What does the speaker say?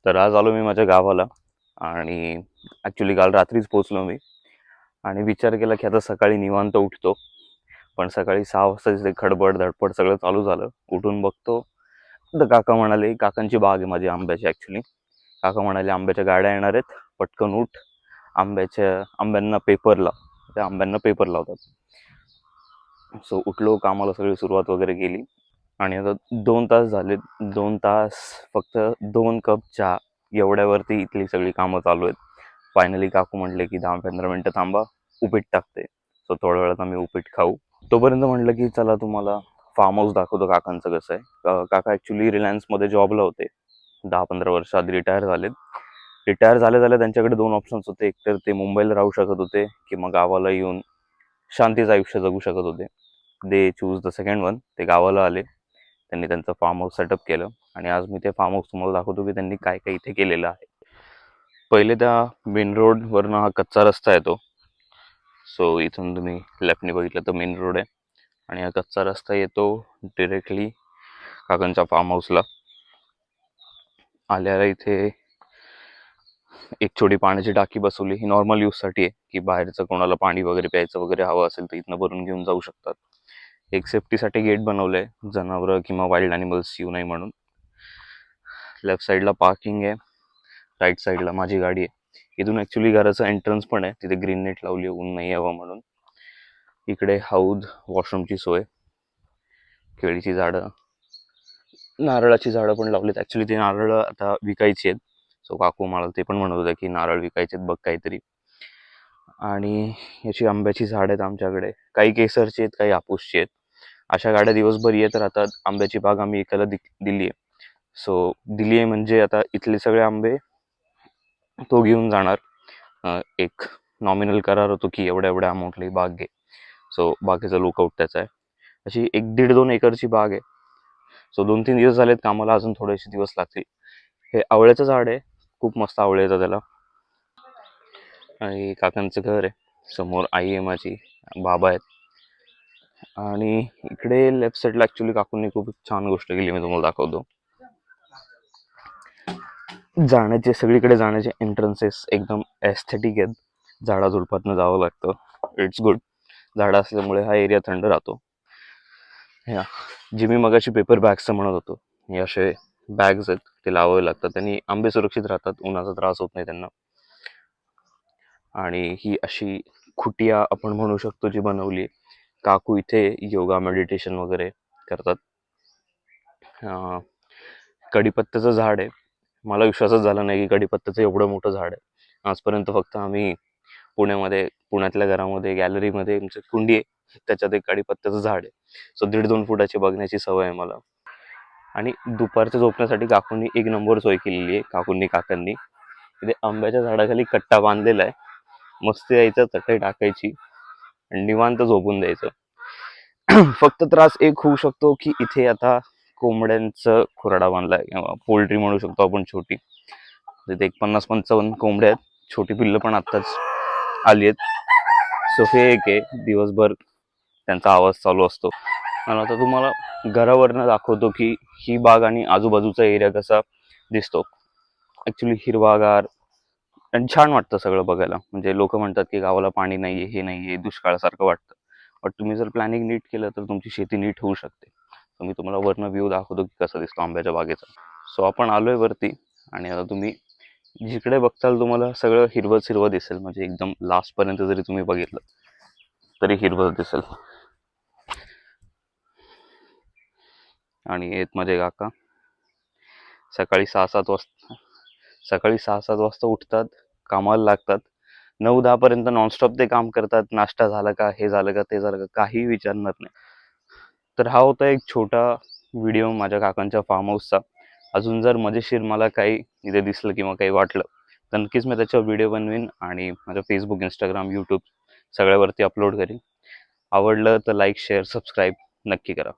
तर आज आलो मी माझ्या गावाला आणि ॲक्च्युली काल रात्रीच पोचलो मी आणि विचार केला की आता सकाळी निवांत उठतो. पण सकाळी 6 वाजता ते खडबड धडपड सगळं चालू झालं. उठून बघतो तर काका म्हणाले, काकांची बाग आहे माझी आंब्याची ॲक्च्युली. काका म्हणाले आंब्याच्या गाड्या येणार आहेत, पटकन उठ, आंब्यांना पेपर लाव. त्या आंब्यांना पेपर लावतात. सो उठलो, कामाला सगळी सुरुवात वगैरे केली आणि आता 2 तास झाले. 2 तास फक्त 2 कप चहा एवढ्यावरती इथली सगळी कामं चालू आहेत. फायनली काकू म्हटले की 10-15 मिनटं थांबा, उपीट टाकते. सो थोड्या वेळात आम्ही उपीट खाऊ. तोपर्यंत म्हटलं की चला तुम्हाला फार्म हाऊस दाखवतो काकांचं कसं आहे. काका ॲक्च्युली रिलायन्समध्ये जॉबला होते. 10-15 वर्ष आधी रिटायर झालेत. रिटायर झाल्या झाल्या त्यांच्याकडे 2 ऑप्शन्स होते. एक तर ते मुंबईला राहू शकत होते की मग गावाला येऊन शांतीचं आयुष्य जगू शकत होते. They choose the second one. ते गावाला आले. त्यांनी त्यांचं फार्म हाऊस सेटअप केलं आणि आज मी ते फार्म हाऊस तुम्हाला दाखवतो की त्यांनी काय काय इथे केलेलं आहे. पहिले त्या मेन रोडवरनं हा कच्चा रस्ता येतो. सो इथून तुम्ही लेफ्टने बघितलं तर मेन रोड आहे आणि हा कच्चा रस्ता येतो डिरेक्टली काकांच्या फार्म हाऊसला. आल्याला इथे एक छोटी पाण्याची टाकी बसवली. ही नॉर्मल यूजसाठी आहे की बाहेरचं कोणाला पाणी वगैरे प्यायचं वगैरे हवं असेल तर इथनं भरून घेऊन जाऊ शकतात. एक सेफ्टीसाठी गेट बनवलं आहे, जनावरं किंवा वाईल्ड ॲनिमल्स येऊ नये म्हणून. लेफ्ट साईडला पार्किंग आहे, राईट साईडला माझी गाडी आहे. इथून ॲक्च्युली घराचं एंट्रन्स पण आहे. तिथे ग्रीन नेट लावली आहे, ऊन नाही यावं म्हणून. इकडे हौद, वॉशरूमची सोय, केळीची झाडं, नारळाची झाडं पण लावलीत. ॲक्च्युली ते नारळ आता विकायची आहेत. सो काकू मला ते पण म्हणत होत्या की नारळ विकायचे आहेत बघ काहीतरी. आणि याची आंब्याची झाड आहेत आमच्याकडे. काही केसरची आहेत, काही हापूसची आहेत. अशा गाड्या दिवसभर येत राहतात. आंब्याची बाग आम्ही एकाला दिली आहे. सो दिली आहे म्हणजे आता इथले सगळे आंबे तो घेऊन जाणार. एक नॉमिनल करार होतो की एवढ्या एवढ्या अमाऊंटला बाग घे. सो बाकीचा लुकआउट त्याचा आहे. अशी 1-1.5-2 एकरची बाग आहे. सो 2-3 दिवस झालेत कामाला, अजून थोडेसे दिवस लागतील. हे आवळ्याचं झाड आहे, खूप मस्त आवळे येतात त्याला. आणि काकांचं घर आहे. समोर आई आहे माझी, बाबा आहेत. आणि इकडे लेफ्ट साईडला ॲक्च्युली काकूंनी खूप छान गोष्ट केली, मी तुम्हाला दाखवतो. सगळीकडे जाण्याचे एंट्रन्सेस एकदम एस्थेटिक आहेत. झाडाझुडपातनं जावं लागतं. It's good. झाडं असल्यामुळे हा एरिया थंड राहतो. ह्या जे मी मगाशी पेपर बॅग्सचं म्हणत होतो, हे असे बॅग्स आहेत, ते लावावे लागतात. त्यांनी आंबे सुरक्षित राहतात, उन्हाचा त्रास होत नाही त्यांना. आणि ही अशी खुटिया आपण म्हणू शकतो जी बनवली. काकू इथे योगा मेडिटेशन वगैरे करतात. कडीपत्त्याचं झाड आहे. मला विश्वासच झाला नाही की कडीपत्त्याचं एवढं मोठं झाड आहे. आजपर्यंत फक्त आम्ही पुण्यातल्या घरामध्ये गॅलरीमध्ये आमची कुंडी आहे, त्याच्यात एक कडीपत्त्याचं झाड आहे. सो 1.5-2 फुटाची बघण्याची सवय आहे मला. आणि दुपारच्या झोपण्यासाठी काकूंनी एक नंबर सोय केलेली आहे. काकांनी इथे आंब्याच्या झाडाखाली कट्टा बांधलेला आहे. मस्त यायचं, चटई टाकायची आणि निवांत झोपून द्यायचं. फक्त त्रास एक होऊ शकतो की इथे आता कोंबड्यांचं खुराडा बांधलाय किंवा पोल्ट्री म्हणू शकतो आपण छोटी. तिथे एक 50-55 कोंबड्या आहेत. छोटी पिल्लं पण आत्ताच आली आहेत. सो हे एक आहे, दिवसभर त्यांचा आवाज चालू असतो. आणि आता तुम्हाला घरावरनं दाखवतो की ही बाग आणि आजूबाजूचा एरिया कसा दिसतो. ॲक्च्युली हिरवागार आणि छान वाटतं सगळं बघायला. म्हणजे लोक म्हणतात की गावाला पाणी नाही आहे, हे नाही आहे, दुष्काळासारखं वाटतं. बट तुम्ही जर प्लॅनिंग नीट केलं तर तुमची शेती नीट होऊ शकते. तर मी तुम्हाला वरनं व्ह्यू दाखवतो की कसा दिसतो आंब्याच्या बागेचा. सो आपण आलोय वरती आणि आता तुम्ही जिकडे बघताल तुम्हाला सगळं हिरवंच हिरवं दिसेल. म्हणजे एकदम लास्टपर्यंत जरी तुम्ही बघितलं तरी हिरवं दिसेल. आणि येत माझे काका सकाळी 6-7 वाजता उठतात, कामाला लागतात. 9-10 पर्यंत नॉनस्टॉप ते काम करतात. नाश्ता झाला का, हे झालं का, ते झालं का, काही विचारणार नाही. तर हा होता एक छोटा व्हिडिओ माझ्या काकांच्या फार्म हाऊसचा. अजून जर मजेशीर मला काही इथे दिसलं किंवा काही वाटलं तर नक्कीच मी त्याच्यावर व्हिडिओ बनवीन आणि माझ्या फेसबुक, इंस्टाग्राम, यूट्यूब सगळ्यावरती अपलोड करीन. आवडलं तर लाईक, शेअर, सबस्क्राईब नक्की करा.